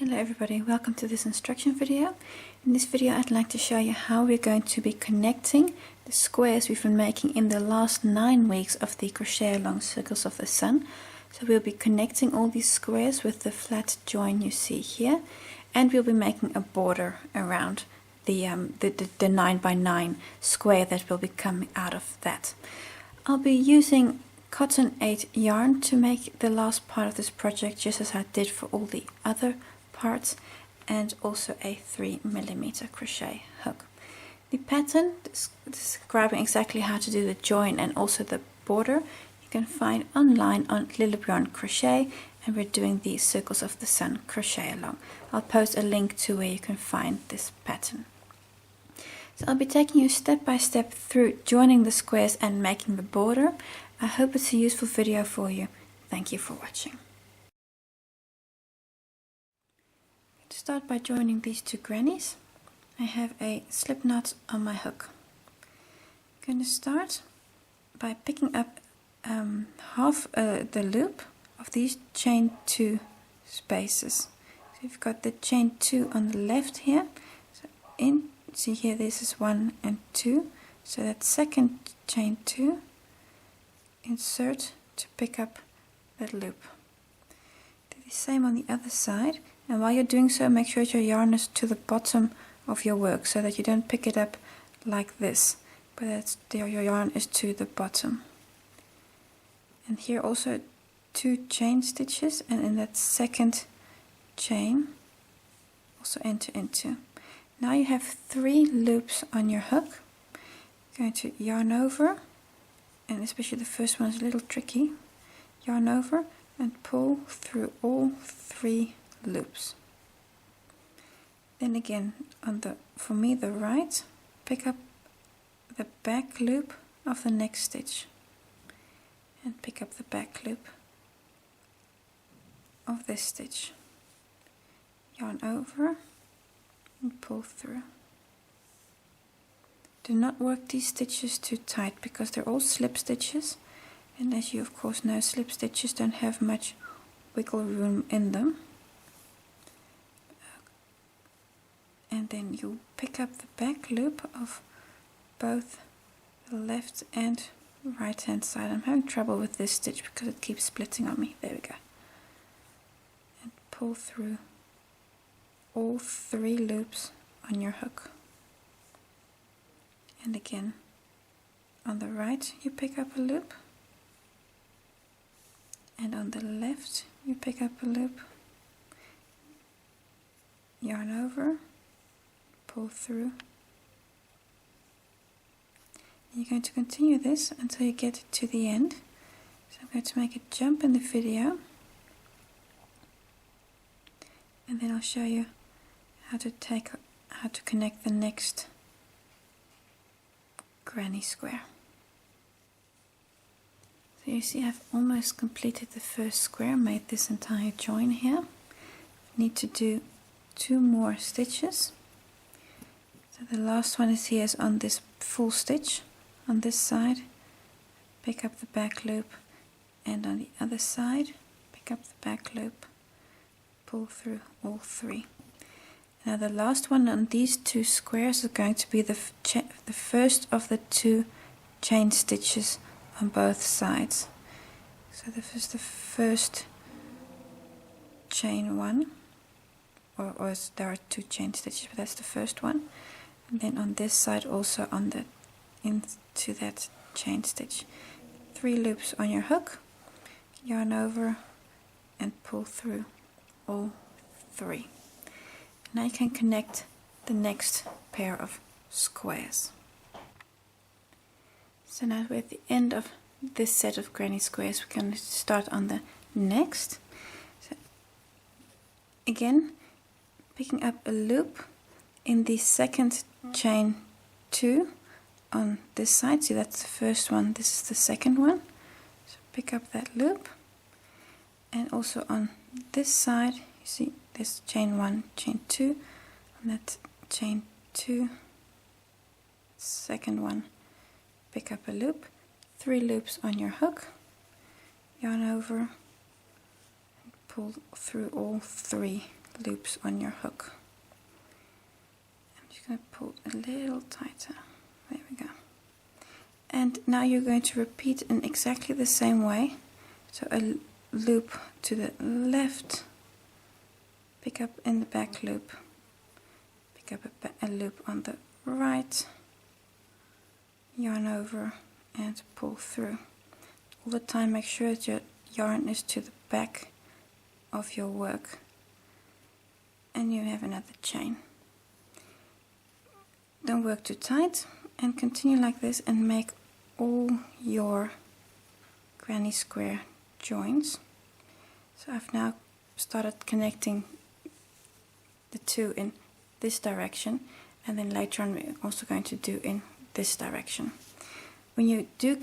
Hello everybody, welcome to this instruction video. In this video I'd like to show you how we're going to be connecting the squares we've been making in the last 9 weeks of the crochet along circles of the sun. So we'll be connecting all these squares with the flat join you see here, and we'll be making a border around the 9 by 9 square that will be coming out of that. I'll be using cotton 8 yarn to make the last part of this project, just as I did for all the other parts, and also a 3mm crochet hook. The pattern describing exactly how to do the join and also the border you can find online on Lilla Bjorn Crochet, and we're doing the circles of the sun crochet along. I'll post a link to where you can find this pattern. So I'll be taking you step by step through joining the squares and making the border. I hope it's a useful video for you. Thank you for watching. To start by joining these two grannies, I have a slip knot on my hook. I'm going to start by picking up half the loop of these chain 2 spaces. So you've got the chain 2 on the left here. So see here, this is 1 and 2. So that second chain 2, insert to pick up that loop. Do the same on the other side. And while you're doing so, make sure your yarn is to the bottom of your work so that you don't pick it up like this, but that your yarn is to the bottom. And here also 2 chain stitches, and in that second chain also enter into. Now you have 3 loops on your hook. You're going to yarn over, and especially the first one is a little tricky. Yarn over and pull through all 3 loops. Then again, on the right, pick up the back loop of the next stitch and pick up the back loop of this stitch. Yarn over and pull through. Do not work these stitches too tight because they're all slip stitches, and as you of course know, slip stitches don't have much wiggle room in them. And then you pick up the back loop of both the left and right hand side. I'm having trouble with this stitch because it keeps splitting on me. There we go. And pull through all 3 loops on your hook. And again, on the right you pick up a loop, and on the left you pick up a loop, yarn over, pull through. And you're going to continue this until you get to the end. So I'm going to make a jump in the video, and then I'll show you how to connect the next granny square. So you see I've almost completed the first square, made this entire join here. I need to do 2 more stitches. So the last one is here is on this full stitch on this side, pick up the back loop, and on the other side pick up the back loop, pull through all 3. Now the last one on these 2 squares is going to be the first of the 2 chain stitches on both sides. So this is the first chain 1, or there are 2 chain stitches, but that's the first one. And then on this side also into that chain stitch. 3 loops on your hook, yarn over and pull through all 3. Now you can connect the next pair of squares. So now we're at the end of this set of granny squares. We're going to start on the next. So again, picking up a loop in the second chain 2 on this side. See, that's the first one, this is the second one. So pick up that loop, and also on this side, you see this chain 1, chain 2, on that chain 2, second one, pick up a loop, 3 loops on your hook, yarn over, and pull through all 3 loops on your hook. I'm just going to pull a little tighter. There we go. And now you're going to repeat in exactly the same way. So a loop to the left, pick up in the back loop, pick up a loop on the right, yarn over and pull through. All the time make sure that your yarn is to the back of your work, and you have another chain. Don't work too tight and continue like this and make all your granny square joins. So I've now started connecting the two in this direction, and then later on we're also going to do in this direction. When you do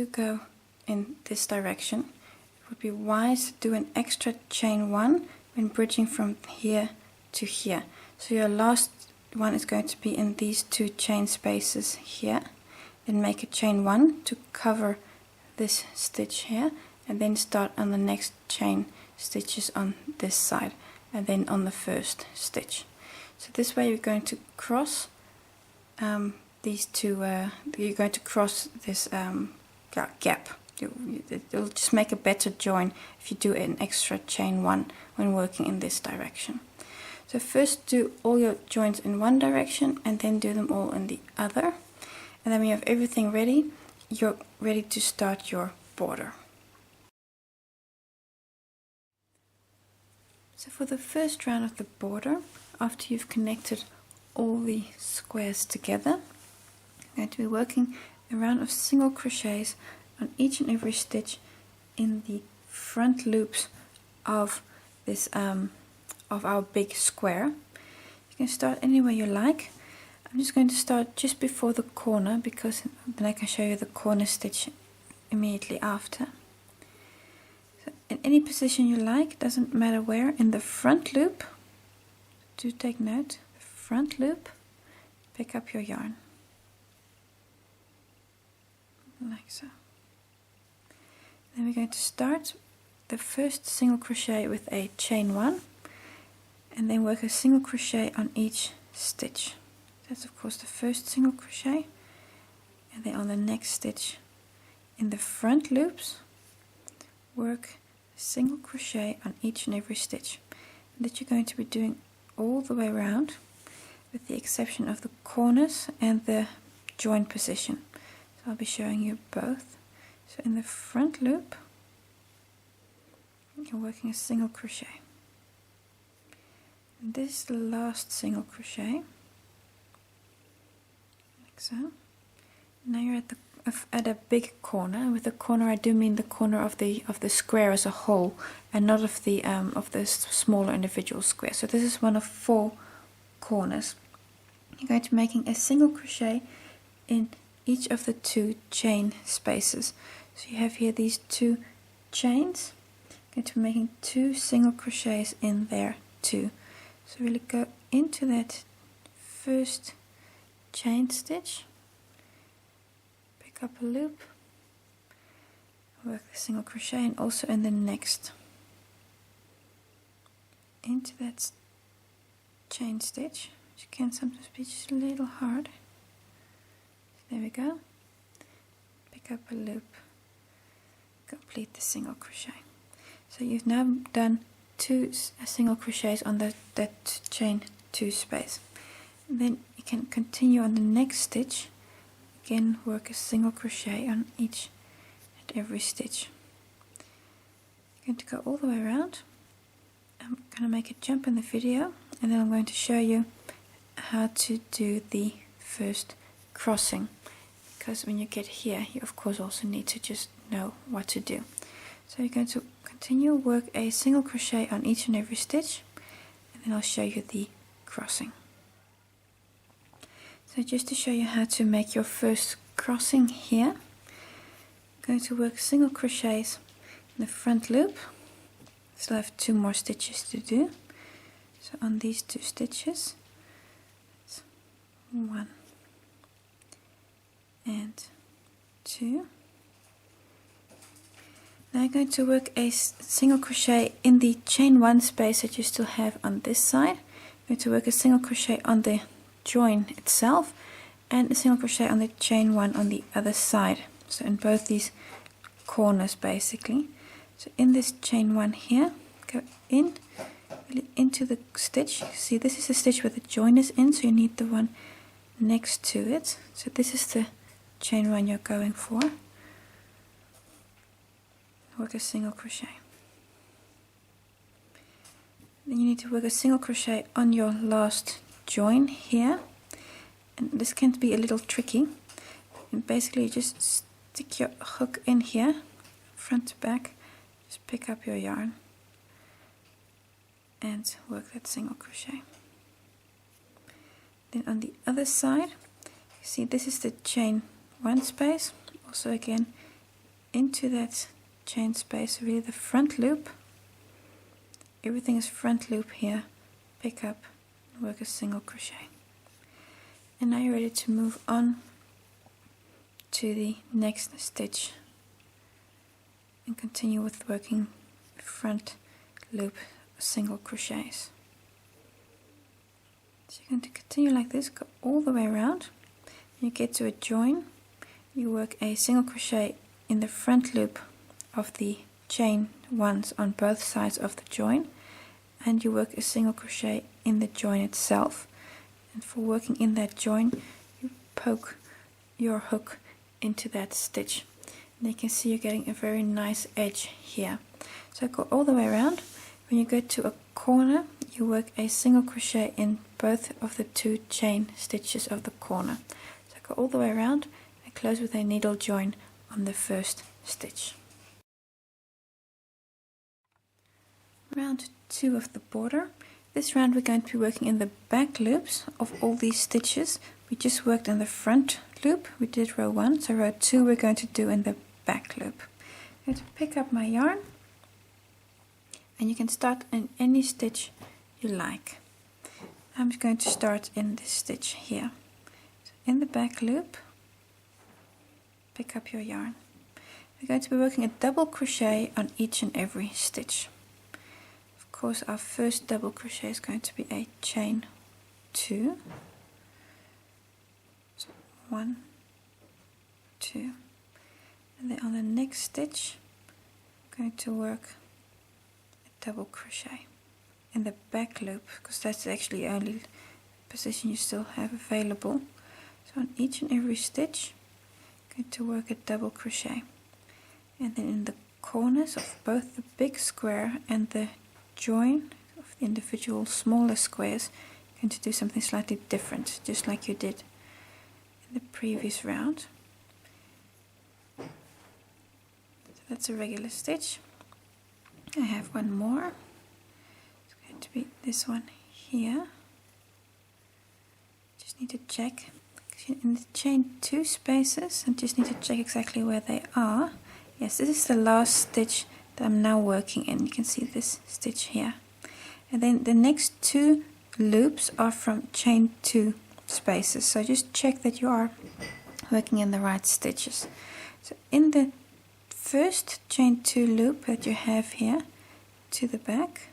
go in this direction, it would be wise to do an extra chain 1 when bridging from here to here. So your last one is going to be in these 2 chain spaces here. Then make a chain 1 to cover this stitch here, and then start on the next chain stitches on this side, and then on the first stitch. So this way you're going to cross these two, you're going to cross this gap. It'll just make a better join if you do an extra chain 1 when working in this direction. So first do all your joins in one direction and then do them all in the other. And then when you have everything ready, you're ready to start your border. So for the first round of the border, after you've connected all the squares together, you're going to be working a round of single crochets on each and every stitch in the front loops of this of our big square. You can start anywhere you like. I'm just going to start just before the corner, because then I can show you the corner stitch immediately after. So in any position you like, doesn't matter where. In the front loop, do take note, the front loop, pick up your yarn like so. Then we're going to start the first single crochet with a chain 1, and then work a single crochet on each stitch. That's of course the first single crochet, and then on the next stitch in the front loops work a single crochet on each and every stitch. And that you're going to be doing all the way around, with the exception of the corners and the join position. So I'll be showing you both. So in the front loop you're working a single crochet. And this is the last single crochet, like so. Now you're at a big corner. With the corner I do mean the corner of the square as a whole, and not of the smaller individual square. So this is one of 4 corners. You're going to be making a single crochet in each of the 2 chain spaces. So you have here these 2 chains. You're going to be making 2 single crochets in there too. So really go into that first chain stitch, pick up a loop, work the single crochet, and also in the next into that chain stitch, which can sometimes be just a little hard. There we go. Pick up a loop, complete the single crochet. So you've now done 2 single crochets on that chain 2 space. And then you can continue on the next stitch. Again, work a single crochet on each and every stitch. You're going to go all the way around. I'm going to make a jump in the video, and then I'm going to show you how to do the first crossing, because when you get here you of course also need to just know what to do. So you're going to continue, work a single crochet on each and every stitch, and then I'll show you the crossing. So just to show you how to make your first crossing here, I'm going to work single crochets in the front loop. Still have 2 more stitches to do. So on these 2 stitches, it's 1 and 2. Now I'm going to work a single crochet in the chain 1 space that you still have on this side. I'm going to work a single crochet on the join itself and a single crochet on the chain 1 on the other side. So in both these corners basically. So in this chain 1 here, go in, really into the stitch. See, this is the stitch where the join is in, so you need the one next to it. So this is the chain 1 you're going for. Work a single crochet. Then you need to work a single crochet on your last join here, and this can be a little tricky. And basically you just stick your hook in here, front to back, just pick up your yarn and work that single crochet. Then on the other side, you see this is the chain 1 space, also again into that chain space, really the front loop. Everything is front loop here. Pick up and work a single crochet. And now you're ready to move on to the next stitch and continue with working front loop single crochets. So you're going to continue like this, go all the way around. When you get to a join, you work a single crochet in the front loop of the chain 1s on both sides of the join, and you work a single crochet in the join itself. And for working in that join, you poke your hook into that stitch, and you can see you're getting a very nice edge here. So go all the way around. When you get to a corner, you work a single crochet in both of the 2 chain stitches of the corner. So go all the way around and close with a needle join on the first stitch. Round 2 of the border. This round we're going to be working in the back loops of all these stitches. We just worked in the front loop, we did row 1, so row 2 we're going to do in the back loop. I'm going to pick up my yarn, and you can start in any stitch you like. I'm going to start in this stitch here. So in the back loop, pick up your yarn. We're going to be working a double crochet on each and every stitch. Of course, our first double crochet is going to be a chain 2. So 1, 2, and then on the next stitch I'm going to work a double crochet in the back loop, because that's actually the only position you still have available. So on each and every stitch I'm going to work a double crochet, and then in the corners of both the big square and the join of the individual smaller squares, you're going to do something slightly different, just like you did in the previous round. So that's a regular stitch. I have one more. It's going to be this one here. Just need to check in the chain 2 spaces, and just need to check exactly where they are. Yes, this is the last stitch that I'm now working in. You can see this stitch here, and then the next 2 loops are from chain 2 spaces, so just check that you are working in the right stitches. So in the first chain 2 loop that you have here to the back,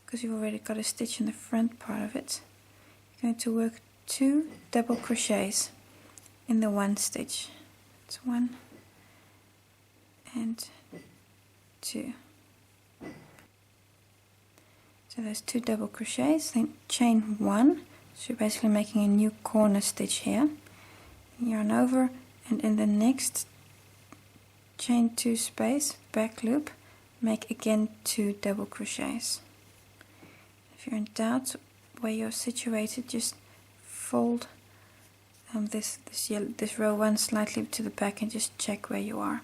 because you've already got a stitch in the front part of it, you're going to work 2 double crochets in the one stitch. It's 1 and 2. So there's 2 double crochets, then chain 1, so you're basically making a new corner stitch here, yarn over, and in the next chain 2 space, back loop, make again 2 double crochets. If you're in doubt where you're situated, just fold this row 1 slightly to the back and just check where you are.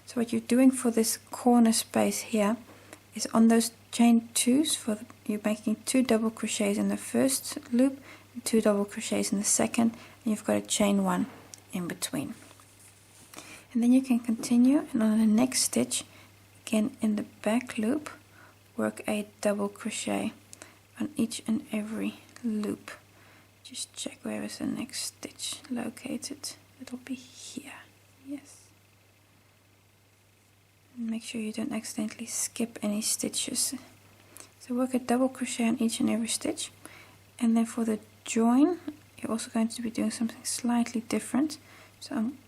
So what you're doing for this corner space here is on those chain 2s, you're making 2 double crochets in the first loop and 2 double crochets in the second, and you've got a chain 1 in between. And then you can continue, and on the next stitch, again in the back loop, work a double crochet on each and every loop. Just check where is the next stitch located. It'll be here. Yes. make sure you don't accidentally skip any stitches. So work a double crochet on each and every stitch, and then for the join you're also going to be doing something slightly different. So I'm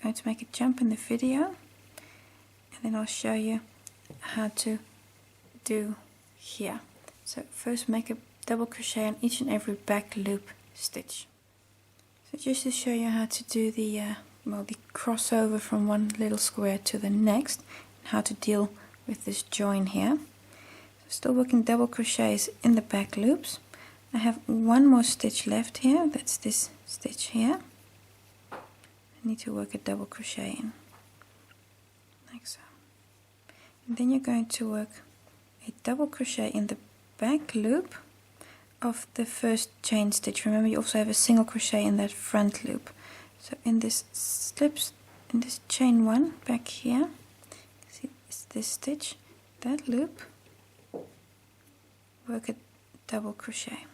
going to make a jump in the video, and then I'll show you how to do here. So first make a double crochet on each and every back loop stitch. So just to show you how to do the the crossover from one little square to the next, and how to deal with this join here. So still working double crochets in the back loops. I have one more stitch left here, that's this stitch here. I need to work a double crochet in, like so. And then you're going to work a double crochet in the back loop of the first chain stitch. Remember, you also have a single crochet in that front loop. So in this in this chain one back here, see it's this stitch, that loop, work a double crochet.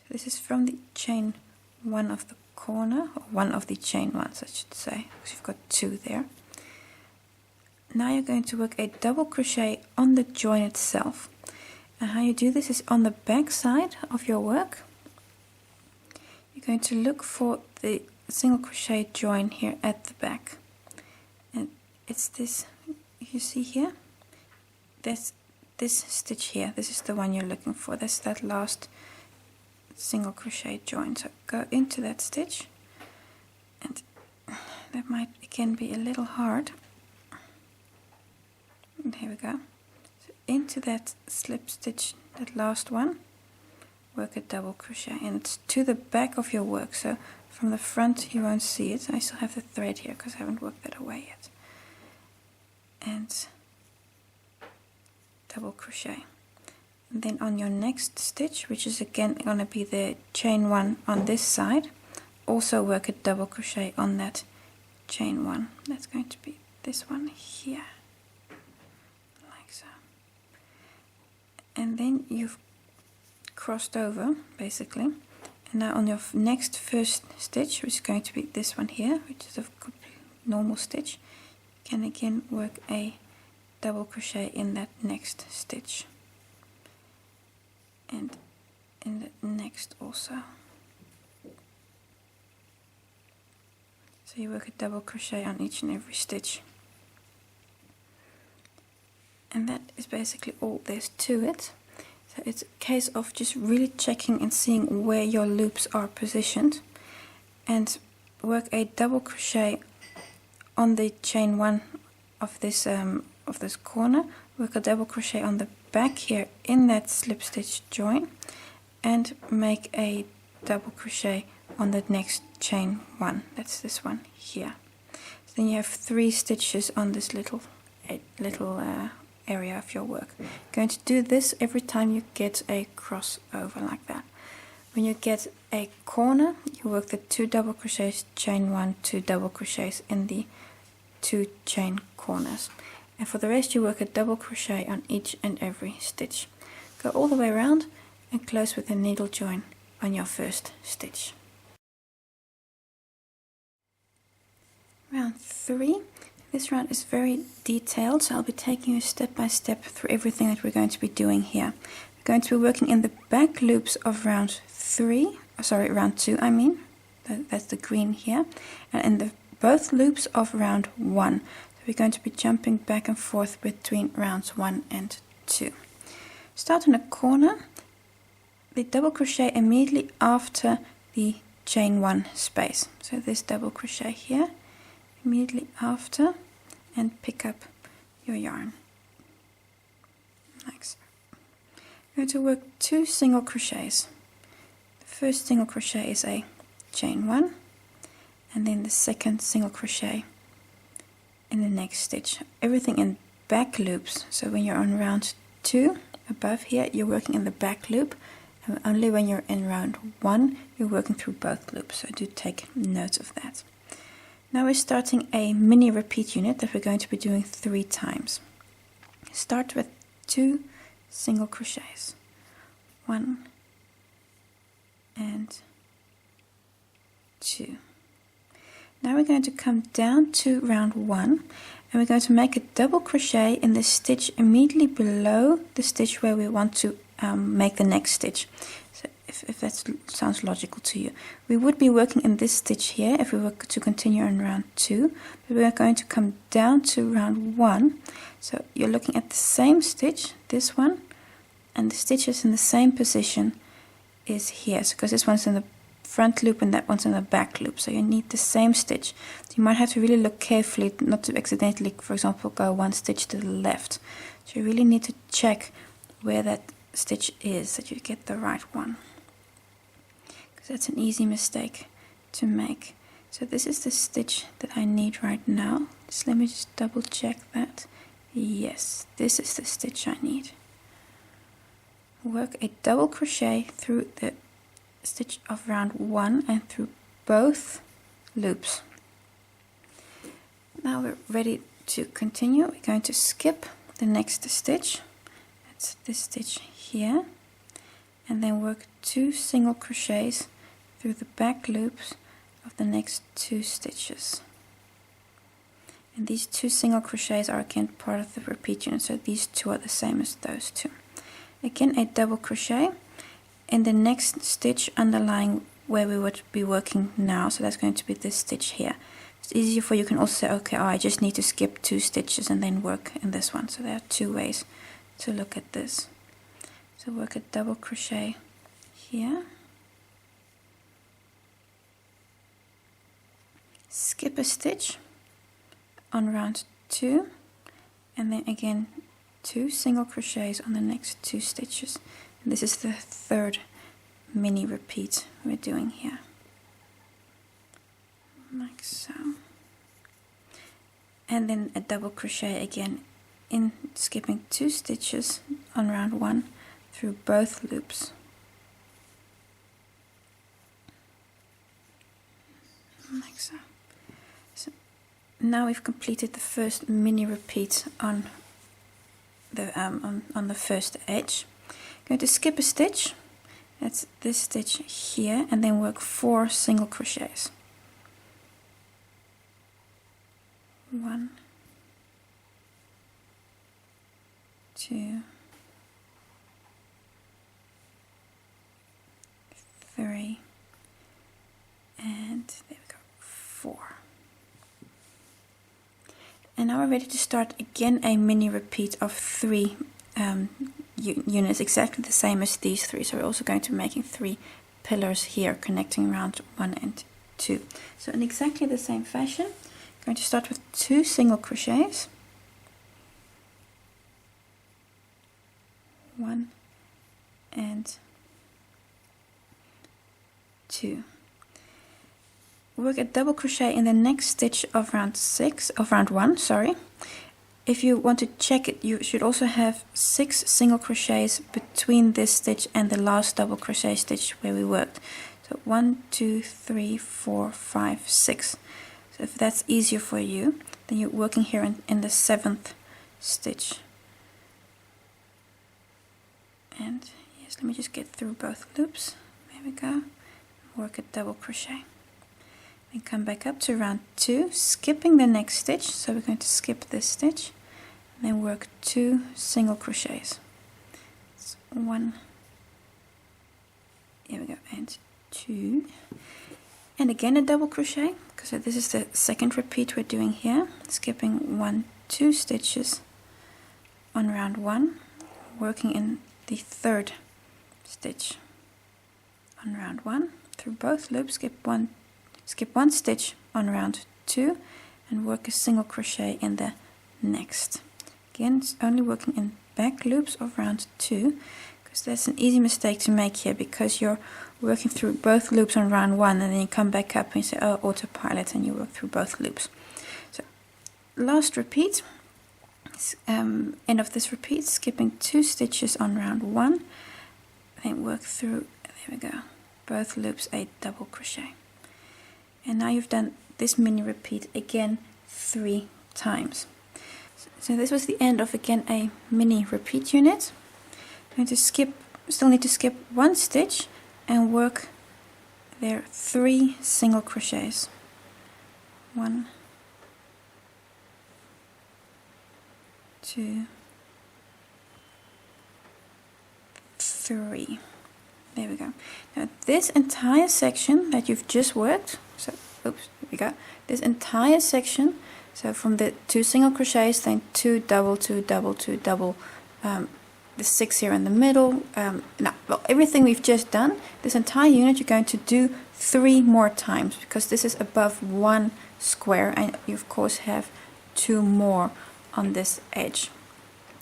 So this is from the chain one of the corner, or one of the chain ones I should say, because you've got two there. Now you're going to work a double crochet on the join itself. And how you do this is on the back side of your work. You're going to look for the single crochet join here at the back, and it's this, you see here, this stitch here, this is the one you're looking for. That's that last single crochet join. So go into that stitch, and that might again be a little hard. And here we go. So into that slip stitch, that last one, work a double crochet, and it's to the back of your work. So from the front you won't see it. I still have the thread here because I haven't worked that away yet. And double crochet. And then on your next stitch, which is again going to be the chain one on this side, also work a double crochet on that chain one. That's going to be this one here, like so. And then you've crossed over basically. And now on your next first stitch, which is going to be this one here, which is a normal stitch, you can again work a double crochet in that next stitch, and in the next also. So you work a double crochet on each and every stitch. And that is basically all there's to it. So it's a case of just really checking and seeing where your loops are positioned, and work a double crochet on the chain one of this corner, work a double crochet on the back here in that slip stitch join, and make a double crochet on the next chain one, that's this one here. So then you have 3 stitches on this little area of your work. You're going to do this every time you get a crossover like that. When you get a corner, you work the 2 double crochets, chain 1, 2 double crochets in the 2 chain corners, and for the rest you work a double crochet on each and every stitch. Go all the way around and close with a needle join on your first stitch. Round 3. This round is very detailed, so I'll be taking you step by step through everything that we're going to be doing here. We're going to be working in the back loops of round 2, I mean. That's the green here. And in the both loops of round 1. So we're going to be jumping back and forth between rounds 1 and 2. Start in a corner, the double crochet immediately after the chain 1 space. So this double crochet here, immediately after, and pick up your yarn like so. We're going to work 2 single crochets. The first single crochet is a chain 1, and then the second single crochet in the next stitch. Everything in back loops, so when you're on round 2 above here you're working in the back loop, and only when you're in round 1 you're working through both loops, so do take note of that. Now we're starting a mini repeat unit that we're going to be doing 3 times. Start with 2 single crochets, 1 and 2. Now we're going to come down to round 1, and we're going to make a double crochet in the stitch immediately below the stitch where we want to make the next stitch. So if that sounds logical to you, we would be working in this stitch here if we were to continue on round 2, but we are going to come down to round 1. So you're looking at the same stitch, this one, and the stitch is in the same position is here, because this one's in the front loop and that one's in the back loop, so you need the same stitch. So you might have to really look carefully not to accidentally, for example, go one stitch to the left. So you really need to check where that stitch is, that you get the right one, because that's an easy mistake to make. So this is the stitch that I need right now. Just let me just double check that. Yes, this is the stitch I need. Work a double crochet through the stitch of round 1 and through both loops. Now we're ready to continue. We're going to skip the next stitch. That's this stitch here, and then work 2 single crochets through the back loops of the next 2 stitches. And these 2 single crochets are again part of the repeat unit, so these 2 are the same as those 2. Again, a double crochet in the next stitch underlying where we would be working now, so that's going to be this stitch here. It's easier for you can also say, okay, I just need to skip 2 stitches and then work in this one. So there are 2 ways to look at this. So work a double crochet here, skip a stitch on round 2, and then again 2 single crochets on the next 2 stitches. And this is the third mini repeat we're doing here, like so. And then a double crochet again in skipping 2 stitches on round 1 through both loops. Like so. So now we've completed the first mini repeat on the first edge. Going to skip a stitch, that's this stitch here, and then work 4 single crochets. 1, 2, 3, and there we go, 4. And now we're ready to start again a mini repeat of 3 units, exactly the same as these 3. So we're also going to be making 3 pillars here connecting round 1 and 2. So in exactly the same fashion, I'm going to start with 2 single crochets, 1 and 2. Work a double crochet in the next stitch of round 1, sorry. If you want to check it, you should also have 6 single crochets between this stitch and the last double crochet stitch where we worked. So 1, 2, 3, 4, 5, 6. So if that's easier for you, then you're working here in the 7th stitch. And yes, let me just get through both loops. There we go. Work a double crochet. Then come back up to round 2, skipping the next stitch. So we're going to skip this stitch, and then work 2 single crochets. So 1, here we go, and 2, and again a double crochet, because this is the second repeat we're doing here. Skipping 1, 2 stitches on round 1, working in the 3rd stitch on round 1 through both loops. Skip 1 stitch on round 2 and work a single crochet in the next. Again, it's only working in back loops of round 2, because that's an easy mistake to make here, because you're working through both loops on round 1 and then you come back up and you say, oh, autopilot, and you work through both loops. So last repeat, end of this repeat, skipping 2 stitches on round 1, then work through, there we go, both loops a double crochet. And now you've done this mini repeat again 3 times. So this was the end of again a mini repeat unit. I'm going to still need to skip 1 stitch and work there 3 single crochets. 1, 2, 3. There we go. Now this entire section that you've just worked, so oops, here we go. This entire section, so from the 2 single crochets, then 2 double, 2 double, 2 double, the 6 here in the middle. Now, well, everything we've just done, this entire unit you're going to do 3 more times, because this is above 1 square, and you of course have 2 more on this edge.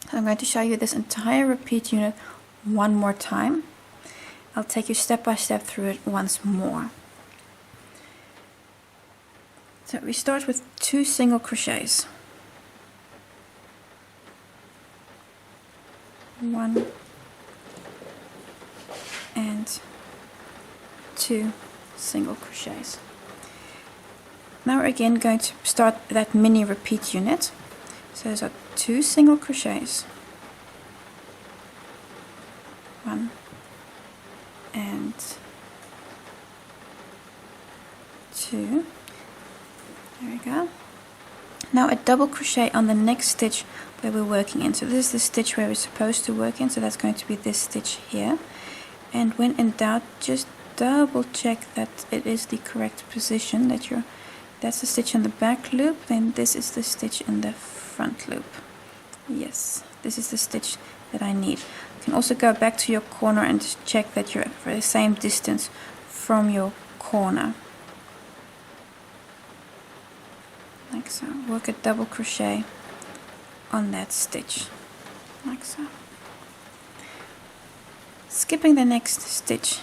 So I'm going to show you this entire repeat unit one more time. I'll take you step by step through it once more. So we start with 2 single crochets. 1 and 2 single crochets. Now we're again going to start that mini repeat unit. So those are 2 single crochets. 1 and 2. There we go. Now a double crochet on the next stitch where we're working in. So this is the stitch where we're supposed to work in, so that's going to be this stitch here. And when in doubt, just double check that it is the correct position, that's the stitch in the back loop, then this is the stitch in the front loop. Yes, this is the stitch that I need. You can also go back to your corner and just check that you're for the same distance from your corner. Like so. Work a double crochet on that stitch. Like so. Skipping the next stitch,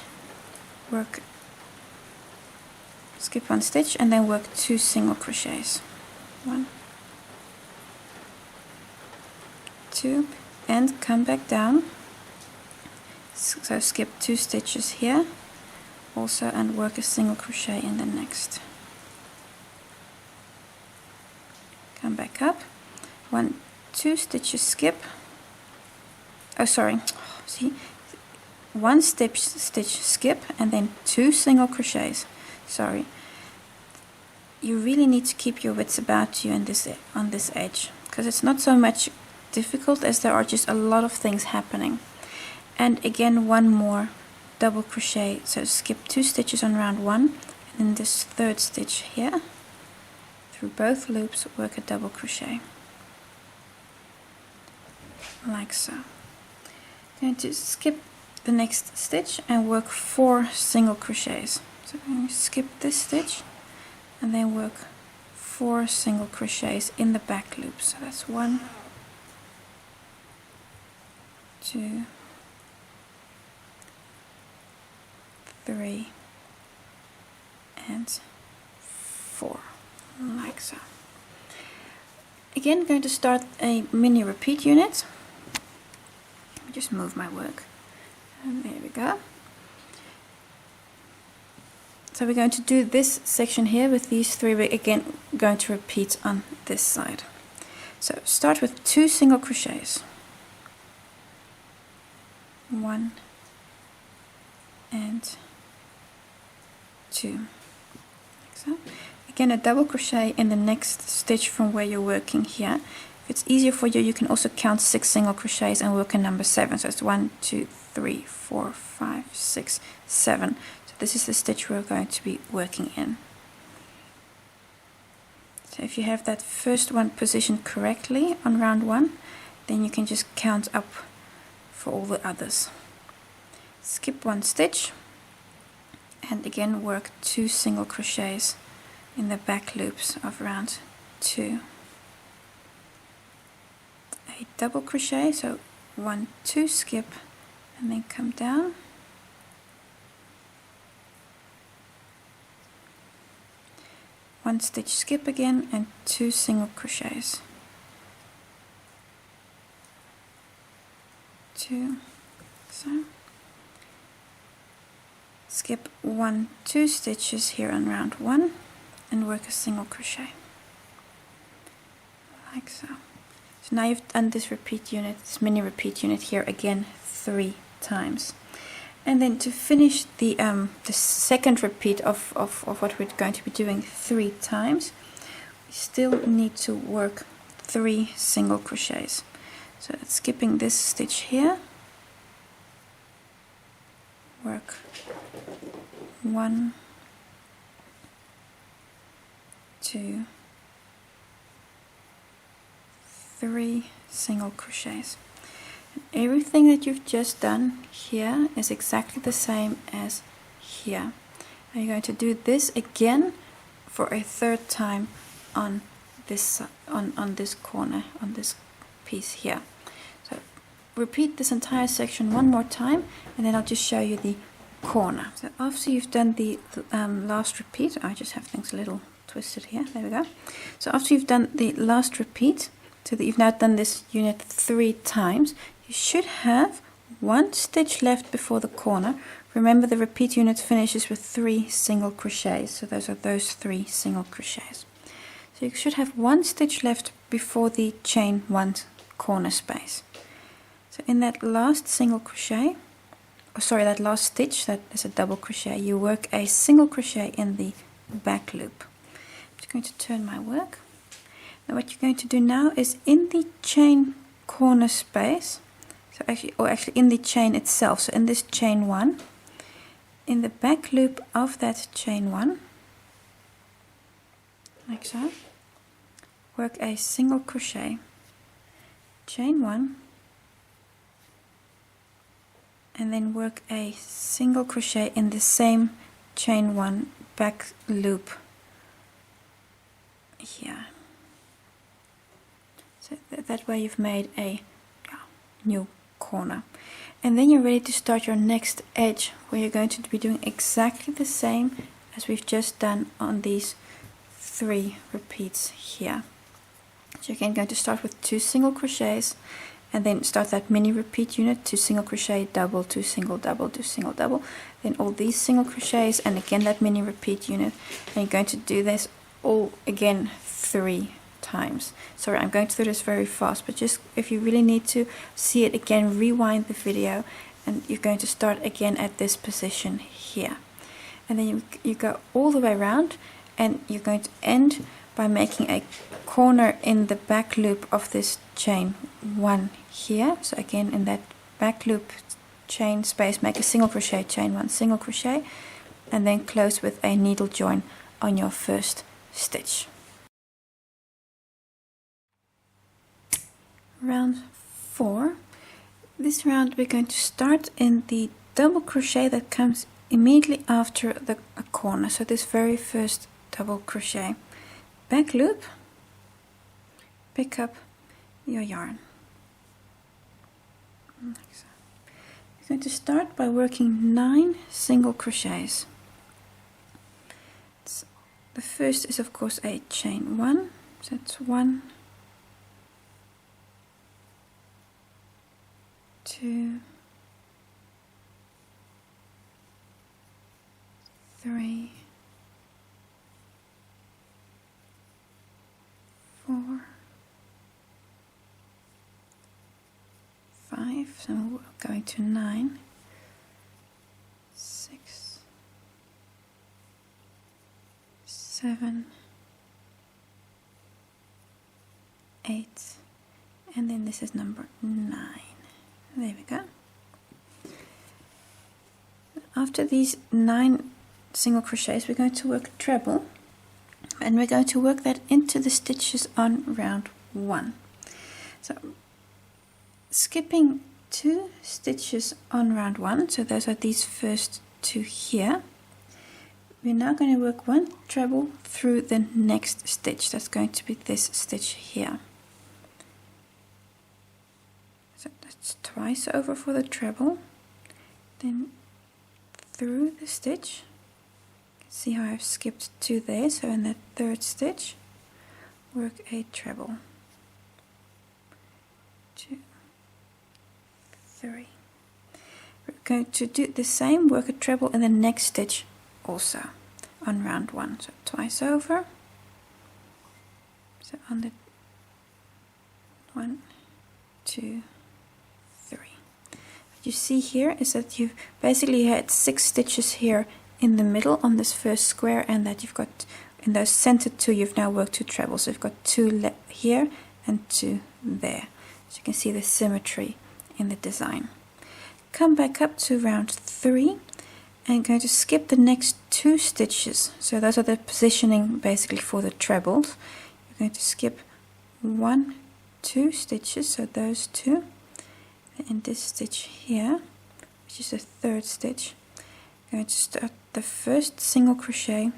skip 1 stitch and then work 2 single crochets. 1, 2, and come back down. So skip 2 stitches here also and work a single crochet in the next. Come back up, 1, 2 stitches skip. Oh, sorry. See, 1 stitch skip and then 2 single crochets. Sorry. You really need to keep your wits about you on this edge, because it's not so much difficult as there are just a lot of things happening. And again, 1 more double crochet. So skip 2 stitches on round 1 and then this 3rd stitch here. Through both loops, work a double crochet. Like so. Going to skip the next stitch and work 4 single crochets. So I'm going to skip this stitch and then work 4 single crochets in the back loop. So that's 1, 2, 3, and 4. Like so. Again, going to start a mini repeat unit. Let me just move my work. And there we go. So we're going to do this section here with these 3. We're again going to repeat on this side. So start with 2 single crochets. 1 and 2. Like so. Again, a double crochet in the next stitch from where you're working here. If it's easier for you, you can also count 6 single crochets and work a number 7. So it's 1, 2, 3, 4, 5, 6, 7. So this is the stitch we're going to be working in. So if you have that first one positioned correctly on round 1, then you can just count up for all the others. Skip 1 stitch and again work 2 single crochets in the back loops of round 2. A double crochet, so 1, 2, skip and then come down. One stitch skip again and 2 single crochets. 2, so skip 1, 2 stitches here on round 1 and work a single crochet like so. So now you've done this repeat unit, this mini repeat unit here again 3 times. And then to finish the second repeat of what we're going to be doing 3 times, we still need to work 3 single crochets. So it's skipping this stitch here, work 1, 2, 3 single crochets. And everything that you've just done here is exactly the same as here. And you're going to do this again for a third time on this on this corner, on this piece here. So repeat this entire section one more time, and then I'll just show you the corner. So after you've done the last repeat, I just have things a little twisted here, there we go. So after you've done the last repeat, so that you've now done this unit 3 times, you should have 1 stitch left before the corner. Remember, the repeat unit finishes with 3 single crochets, so those are those 3 single crochets. So you should have 1 stitch left before the chain 1 corner space. So in that last single crochet, that last stitch, that is a double crochet, you work a single crochet in the back loop. I'm just going to turn my work. Now what you're going to do now is in the chain corner space, so actually in the chain itself, so in this chain 1, in the back loop of that chain 1, like so, work a single crochet, chain 1, and then work a single crochet in the same chain 1 back loop here. So that way you've made a new corner. And then you're ready to start your next edge, where you're going to be doing exactly the same as we've just done on these 3 repeats here. So you're again going to start with 2 single crochets, and then start that mini repeat unit, 2 single crochet, double, 2 single double, 2 single double, then all these single crochets, and again that mini repeat unit. And you're going to do this all again 3 times. Sorry, I'm going through this very fast, but just if you really need to see it again, rewind the video, and you're going to start again at this position here. And then you go all the way around, and you're going to end by making a corner in the back loop of this chain 1 here. So again, in that back loop chain space, make a single crochet, chain 1, single crochet, and then close with a needle join on your first stitch. Round 4. This round we're going to start in the double crochet that comes immediately after the corner, so this very first double crochet. Back loop, pick up your yarn. Like so. You're going to start by working 9 single crochets. The first is of course a chain 1, so it's 1, 2, 3, 4, 5, so we're going to 9, 6, 7, 8, and then this is number 9. There we go. After these 9 single crochets, we're going to work treble, and we're going to work that into the stitches on round 1. So skipping 2 stitches on round 1, so those are these first 2 here. We're now going to work 1 treble through the next stitch. That's going to be this stitch here. So that's twice over for the treble, then through the stitch. You can see how I've skipped 2 there, so in that third stitch work a treble, 2, 3. We're going to do the same, work a treble in the next stitch also on round 1, so twice over, so on the 1, 2, 3. What you see here is that you've basically had 6 stitches here in the middle on this first square, and that you've got in those center 2 you've now worked 2 trebles, so you've got 2 here and 2 there. So you can see the symmetry in the design. Come back up to round 3 and going to skip the next 2 stitches. So those are the positioning basically for the trebles. You're going to skip 1, 2 stitches, so those 2, and this stitch here, which is the 3rd stitch. I'm going to start the first single crochet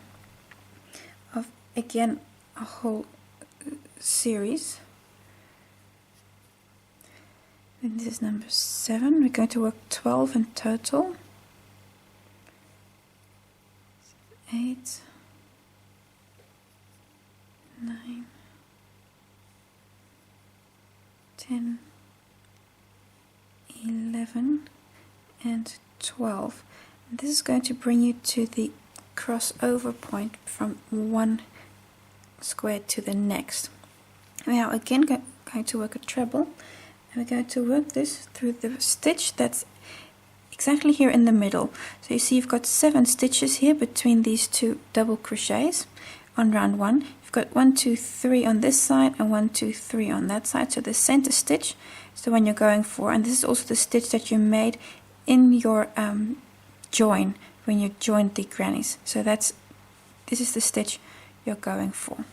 of again a whole series. And this is number 7. We're going to work 12 in total. 8, 9, 10, 11 and 12. And this is going to bring you to the crossover point from one square to the next. Now again going to work a treble, and we're going to work this through the stitch that's exactly here in the middle. So you see you've got 7 stitches here between these 2 double crochets on round 1. You've got 1, 2, 3 on this side and 1, 2, 3 on that side. So the center stitch is the one you're going for, and this is also the stitch that you made in your join when you joined the grannies. So this is the stitch you're going for.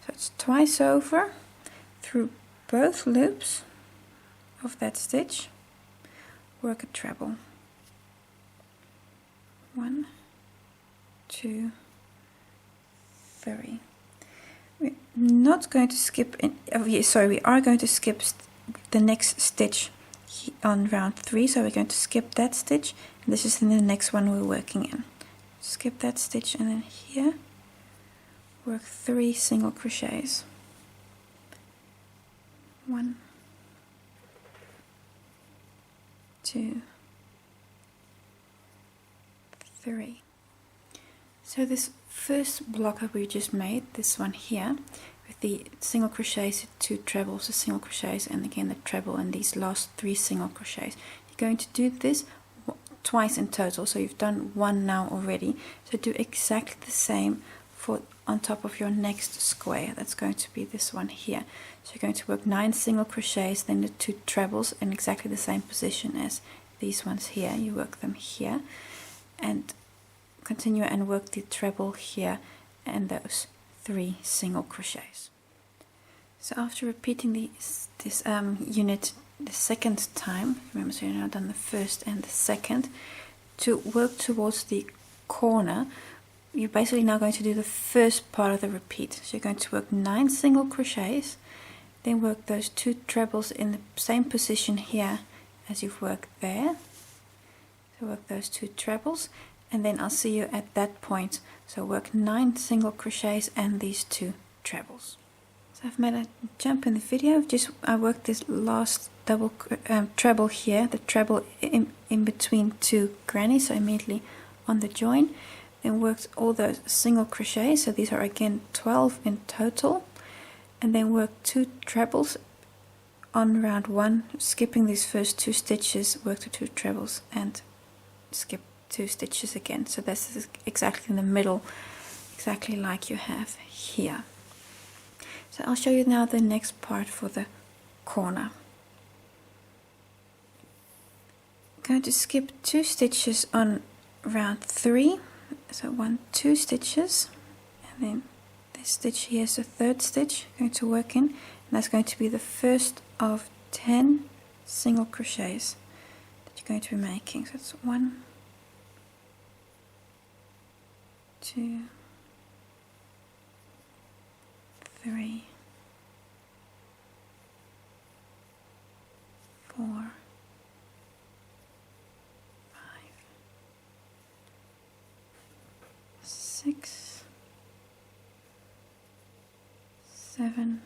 So it's twice over through both loops of that stitch, work a treble. 1, 2, 3. We're not going to skip we are going to skip the next stitch on round 3, so we're going to skip that stitch, and this is in the next one we're working in. Skip that stitch, and then here work 3 single crochets. 1, 2, 3. So this first block that we just made, this one here, with the single crochets, 2 trebles, the single crochets, and again the treble, and these last 3 single crochets. You're going to do this twice in total, so you've done 1 now already. So do exactly the same for on top of your next square. That's going to be this one here. So you're going to work 9 single crochets, then the 2 trebles in exactly the same position as these ones here. You work them here and continue and work the treble here and those 3 single crochets. So after repeating this unit the second time, remember, so you've now done the first and the second, to work towards the corner, you're basically now going to do the first part of the repeat. So you're going to work 9 single crochets, then work those 2 trebles in the same position here as you've worked there. So work those 2 trebles, and then I'll see you at that point. So work 9 single crochets and these 2 trebles. So I've made a jump in the video. I worked this last double treble here, the treble in between 2 grannies, so immediately on the join. Then worked all those single crochets, so these are again 12 in total, and then worked 2 trebles on round 1, skipping these first 2 stitches, worked the 2 trebles and skip 2 stitches again. So this is exactly in the middle, exactly like you have here. So I'll show you now the next part for the corner. I'm going to skip 2 stitches on round 3, so 1, 2 stitches, and then this stitch here is the 3rd stitch I'm going to work in, and that's going to be the first of 10 single crochets that you're going to be making. So it's 1, 2, 3, 4, 5, 6, 7,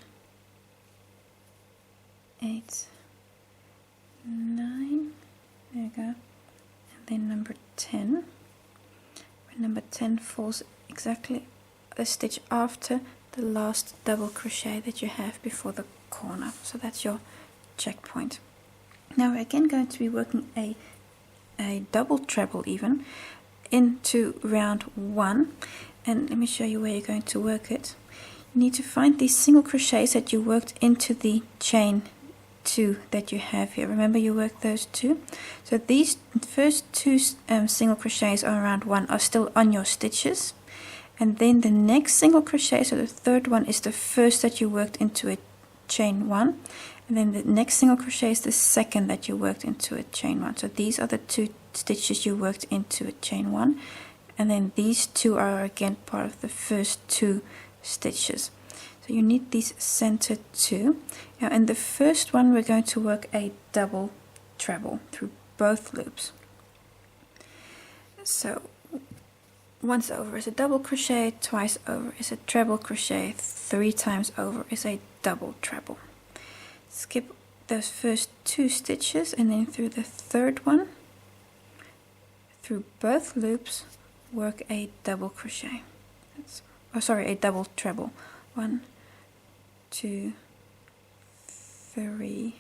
8, 9, there you go, and then number 10. Where number 10 falls exactly a stitch after the last double crochet that you have before the corner. So that's your checkpoint. Now we're again going to be working a double treble even into round 1, and let me show you where you're going to work it. you need to find these single crochets that you worked into the chain 2 that you have here. Remember, you worked those 2. So these first 2 single crochets are around 1 are still on your stitches, and then the next single crochet, so the third one, is the first that you worked into a chain 1, and then the next single crochet is the second that you worked into a chain 1. So these are the 2 stitches you worked into a chain 1, and then these 2 are again part of the first 2 stitches. So you need these center 2. Now in the first one we're going to work a double treble through both loops. So once over is a double crochet, twice over is a treble crochet, 3 times over is a double treble. Skip those first 2 stitches, and then through the third one, through both loops, work a double crochet. A double treble. 1, 2, 3,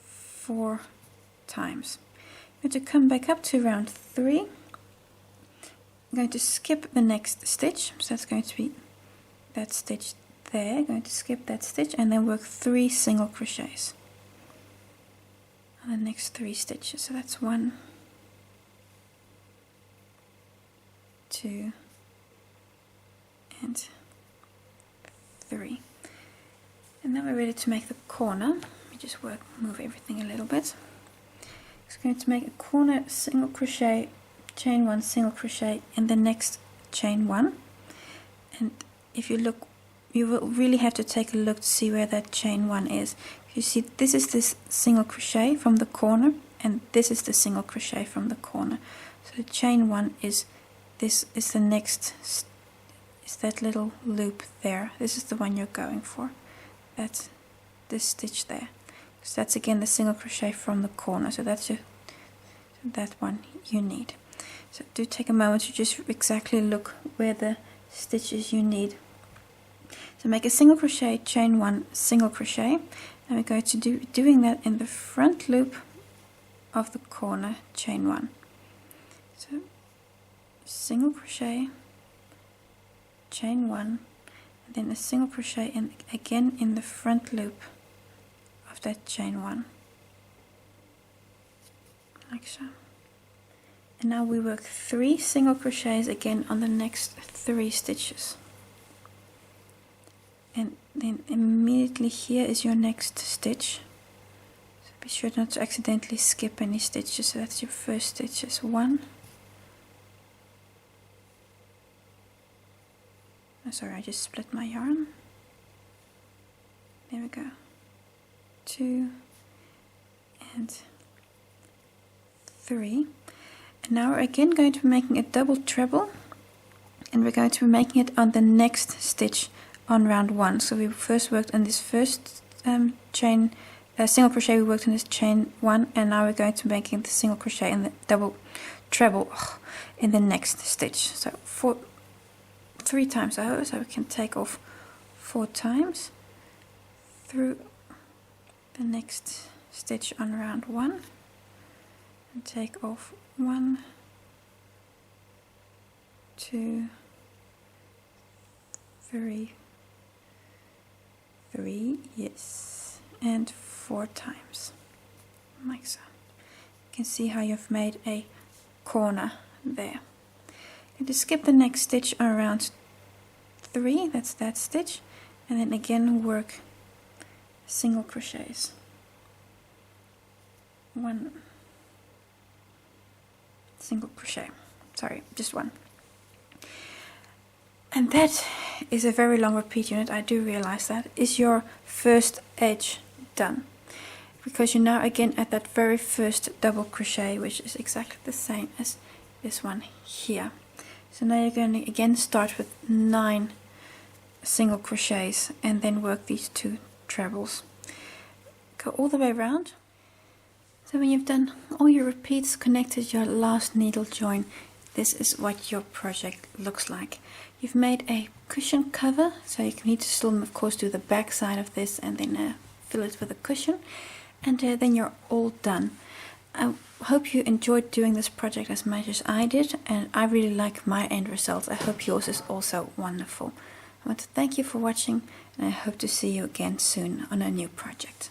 4 times. I'm going to come back up to round 3. I'm going to skip the next stitch, so that's going to be that stitch there. I'm going to skip that stitch and then work 3 single crochets on the next 3 stitches. So that's 1, 2, and 3. And now we're ready to make the corner. Let me just move everything a little bit. It's going to make a corner, single crochet, chain 1, single crochet in the next chain 1. And if you look, you will really have to take a look to see where that chain 1 is. You see, this is this single crochet from the corner, and this is the single crochet from the corner. So the chain 1 is, this is the next, is that little loop there. This is the one you're going for. That's this stitch there. So that's again the single crochet from the corner. So that's that one you need. So do take a moment to just exactly look where the stitches you need. So make a single crochet, chain 1, single crochet, and we're going to doing that in the front loop of the corner, chain 1. So single crochet, chain 1, and then a single crochet again in the front loop of that chain 1, like so. And now we work 3 single crochets again on the next 3 stitches, and then immediately here is your next stitch. So be sure not to accidentally skip any stitches. So that's your first stitch, is 1. Oh, sorry, I just split my yarn. There we go. 2 and 3. And now we're again going to be making a double treble, and we're going to be making it on the next stitch on round 1. So we first worked on this first chain, single crochet, we worked on this chain 1, and now we're going to be making the single crochet and the double treble in the next stitch. So 3 times over, so we can take off 4 times through the next stitch on round 1 and take off 1, 2, 3, yes, and 4 times, like so. You can see how you've made a corner there. And to skip the next stitch on round 3, that's that stitch, and then again work single crochets. 1 single crochet, sorry, just 1. And that is a very long repeat unit, I do realize that. Is your first edge done? Because you're now again at that very first double crochet, which is exactly the same as this one here. So now you're going to again start with 9 single crochets and then work these 2 trebles. Go all the way around. So when you've done all your repeats, connected your last needle join, this is what your project looks like. You've made a cushion cover, so you need to still of course do the back side of this and then fill it with a cushion, and then you're all done. I hope you enjoyed doing this project as much as I did, and I really like my end result. I hope yours is also wonderful. I want to thank you for watching, and I hope to see you again soon on a new project.